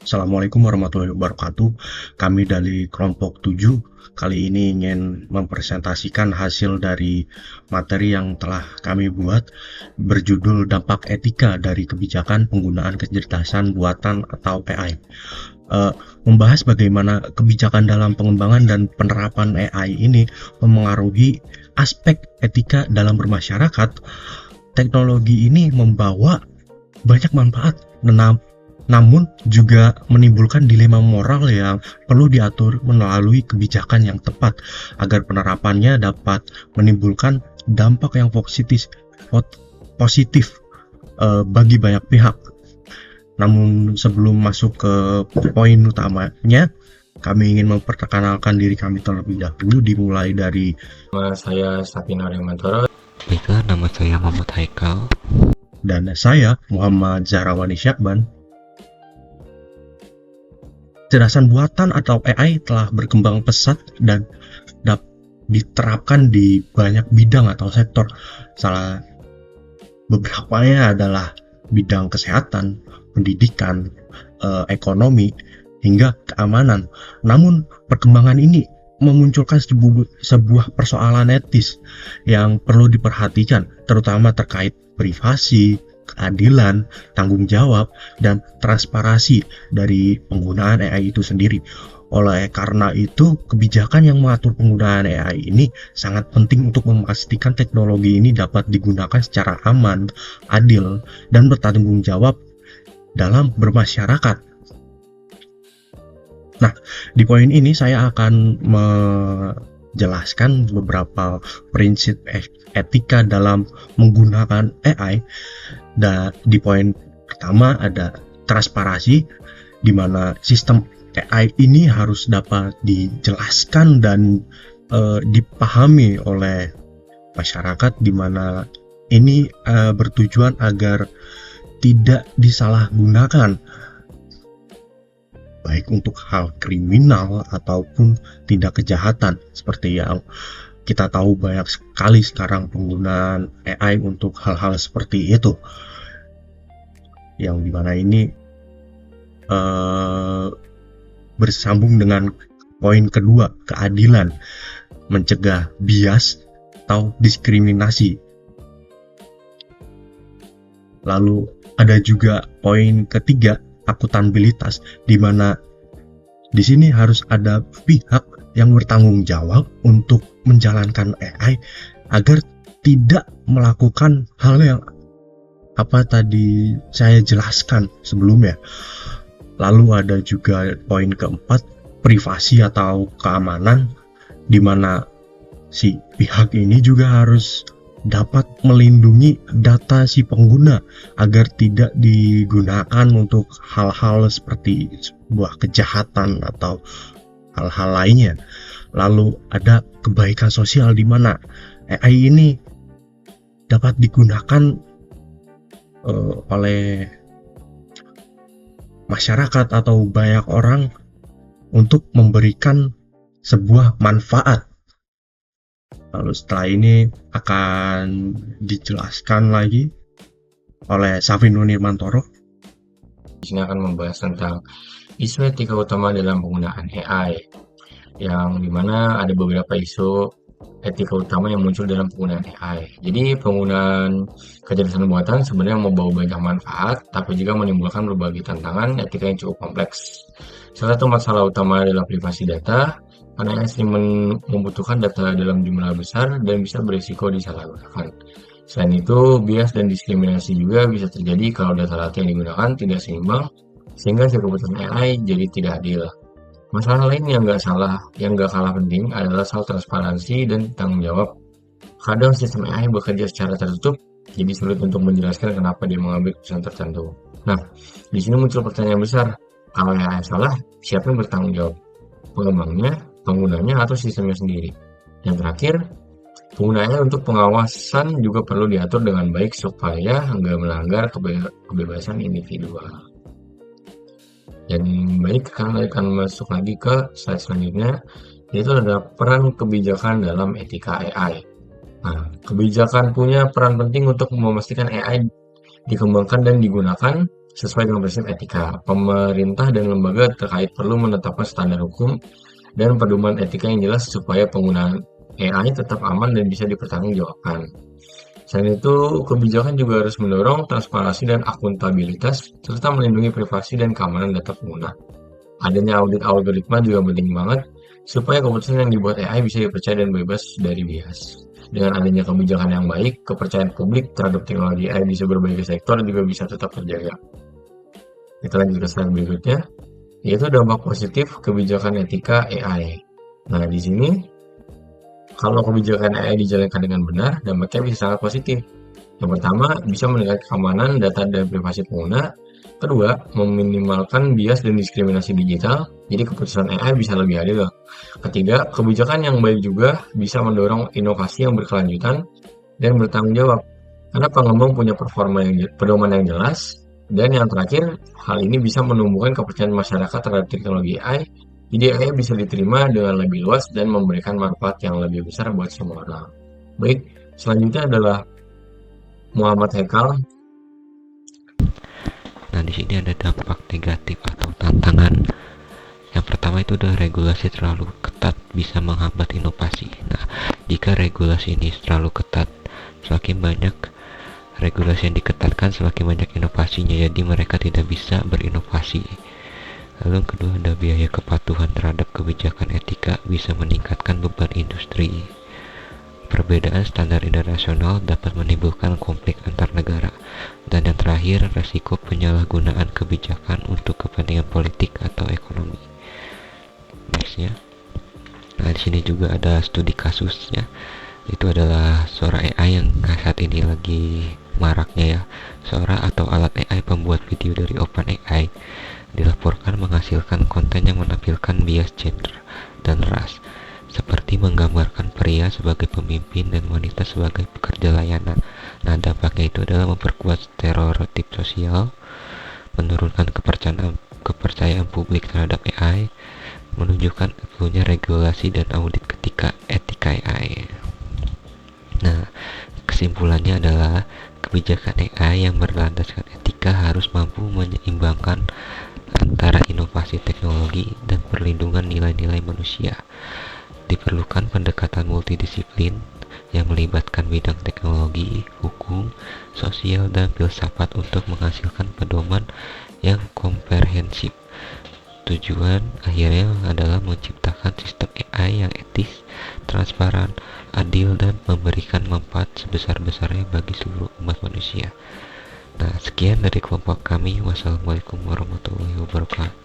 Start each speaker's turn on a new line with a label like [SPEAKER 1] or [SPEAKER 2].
[SPEAKER 1] Assalamualaikum warahmatullahi wabarakatuh. Kami dari kelompok 7 kali ini ingin mempresentasikan hasil dari materi yang telah kami buat berjudul dampak etika dari kebijakan penggunaan kecerdasan buatan atau AI. Eh, Membahas bagaimana kebijakan dalam pengembangan dan penerapan AI ini memengaruhi aspek etika dalam bermasyarakat. Teknologi ini membawa banyak manfaat, namun juga menimbulkan dilema moral yang perlu diatur melalui kebijakan yang tepat agar penerapannya dapat menimbulkan dampak yang positif bagi banyak pihak. Namun sebelum masuk ke poin utamanya, kami ingin memperkenalkan diri kami terlebih dahulu, dimulai dari
[SPEAKER 2] Nama saya Sapina Remantoro.
[SPEAKER 3] Baiklah, nama saya Muhammad Haikal.
[SPEAKER 1] dan saya Muhammad Zahrawani Syakban. Kecerdasan buatan atau AI telah berkembang pesat dan diterapkan di banyak bidang atau sektor. Salah beberapanya adalah bidang kesehatan, pendidikan, ekonomi, hingga keamanan. Namun perkembangan ini memunculkan sebuah persoalan etis yang perlu diperhatikan, terutama terkait privasi, keadilan, tanggung jawab, dan transparansi dari penggunaan AI itu sendiri. Oleh karena itu, kebijakan yang mengatur penggunaan AI ini sangat penting untuk memastikan teknologi ini dapat digunakan secara aman, adil, dan bertanggung jawab dalam bermasyarakat. Nah, di poin ini saya akan menjelaskan beberapa prinsip etika dalam menggunakan AI. Dan di poin pertama ada transparansi, di mana sistem AI ini harus dapat dijelaskan dan dipahami oleh masyarakat, di mana ini bertujuan agar tidak disalahgunakan baik untuk hal kriminal ataupun tindak kejahatan, seperti yang kita tahu banyak sekali sekarang penggunaan AI untuk hal-hal seperti itu, yang dimana ini bersambung dengan poin kedua, keadilan, mencegah bias atau diskriminasi. Lalu ada juga poin ketiga, akuntabilitas, di mana di sini harus ada pihak yang bertanggung jawab untuk menjalankan AI agar tidak melakukan hal yang tadi saya jelaskan sebelumnya. Lalu ada juga poin keempat, privasi atau keamanan, di mana si pihak ini juga harus dapat melindungi data si pengguna agar tidak digunakan untuk hal-hal seperti sebuah kejahatan atau hal-hal lainnya. Lalu ada kebaikan sosial, di mana AI ini dapat digunakan oleh masyarakat atau banyak orang untuk memberikan sebuah manfaat. Lalu setelah ini akan dijelaskan lagi oleh Safino Nirmantoro.
[SPEAKER 2] Di sini akan membahas tentang isu etika utama dalam penggunaan AI, yang dimana ada beberapa isu etika utama yang muncul dalam penggunaan AI. Jadi penggunaan kecerdasan buatan sebenarnya membawa banyak manfaat, tapi juga menimbulkan berbagai tantangan etika yang cukup kompleks. Salah satu masalah utama adalah privasi data, karena AI sering membutuhkan data dalam jumlah besar dan bisa berisiko disalahgunakan. Selain itu, bias dan diskriminasi juga bisa terjadi kalau data-data yang digunakan tidak seimbang, sehingga si keputusan AI jadi tidak adil. Masalah lain yang nggak kalah penting adalah soal transparansi dan tanggung jawab. Kadang sistem AI bekerja secara tertutup, jadi sulit untuk menjelaskan kenapa dia mengambil keputusan tertentu. Nah, di sini muncul pertanyaan besar, kalau AI salah, siapa yang bertanggung jawab? Pengembangnya, penggunanya, atau sistemnya sendiri? Yang terakhir, penggunaannya untuk pengawasan juga perlu diatur dengan baik supaya nggak melanggar kebebasan individual. Dan baik, kalian akan masuk lagi ke slide selanjutnya, yaitu adalah peran kebijakan dalam etika AI. Nah, kebijakan punya peran penting untuk memastikan AI dikembangkan dan digunakan sesuai dengan prinsip etika. Pemerintah dan lembaga terkait perlu menetapkan standar hukum dan pedoman etika yang jelas supaya penggunaan AI tetap aman dan bisa dipertanggungjawabkan. Selain itu, kebijakan juga harus mendorong transparansi dan akuntabilitas, serta melindungi privasi dan keamanan data pengguna. Adanya audit algoritma juga penting banget, supaya keputusan yang dibuat AI bisa dipercaya dan bebas dari bias. Dengan adanya kebijakan yang baik, kepercayaan publik terhadap teknologi AI di berbagai sektor juga bisa tetap terjaga. Kita lanjut ke slide berikutnya, yaitu dampak positif kebijakan etika AI. Nah, di sini kalau kebijakan AI dijalankan dengan benar, dampaknya bisa sangat positif. Yang pertama, bisa meningkatkan keamanan data dan privasi pengguna. Kedua, meminimalkan bias dan diskriminasi digital, jadi keputusan AI bisa lebih adil. Ketiga, kebijakan yang baik juga bisa mendorong inovasi yang berkelanjutan dan bertanggung jawab. Karena pengembang punya pedoman yang jelas. Dan yang terakhir, hal ini bisa menumbuhkan kepercayaan masyarakat terhadap teknologi AI. Jadi AI bisa diterima dengan lebih luas dan memberikan manfaat yang lebih besar buat semua orang. Baik, selanjutnya adalah Muhammad Haikal.
[SPEAKER 3] Nah, di sini ada dampak negatif atau tantangan. Yang pertama itu adalah regulasi terlalu ketat bisa menghambat inovasi. Nah, jika regulasi ini terlalu ketat, semakin banyak regulasi yang diketatkan, semakin banyak inovasinya, jadi mereka tidak bisa berinovasi. Lalu yang kedua ada biaya kepatuhan terhadap kebijakan etika bisa meningkatkan beban industri. Perbedaan standar internasional dapat menimbulkan konflik antar negara. Dan yang terakhir, resiko penyalahgunaan kebijakan untuk kepentingan politik atau ekonomi. Nextnya. Nah, di sini juga ada studi kasusnya. Itu adalah Sora AI yang saat ini lagi maraknya ya. Sora atau alat AI pembuat video dari OpenAI dilaporkan menghasilkan konten yang menampilkan bias gender dan ras, seperti menggambarkan pria sebagai pemimpin dan wanita sebagai pekerja layanan. Nah, dampaknya itu adalah memperkuat stereotip sosial, menurunkan kepercayaan publik terhadap AI, menunjukkan perlunya regulasi dan audit ketika etika AI. Nah, kesimpulannya adalah kebijakan AI yang berlandaskan etika harus mampu menyeimbangkan antara inovasi teknologi dan perlindungan nilai-nilai manusia. Diperlukan pendekatan multidisiplin yang melibatkan bidang teknologi, hukum, sosial, dan filsafat untuk menghasilkan pedoman yang komprehensif. Tujuan akhirnya adalah menciptakan sistem AI yang etis, transparan, adil, dan memberikan manfaat sebesar-besarnya bagi seluruh umat manusia. Nah, sekian dari kelompok kami. Wassalamualaikum warahmatullahi wabarakatuh.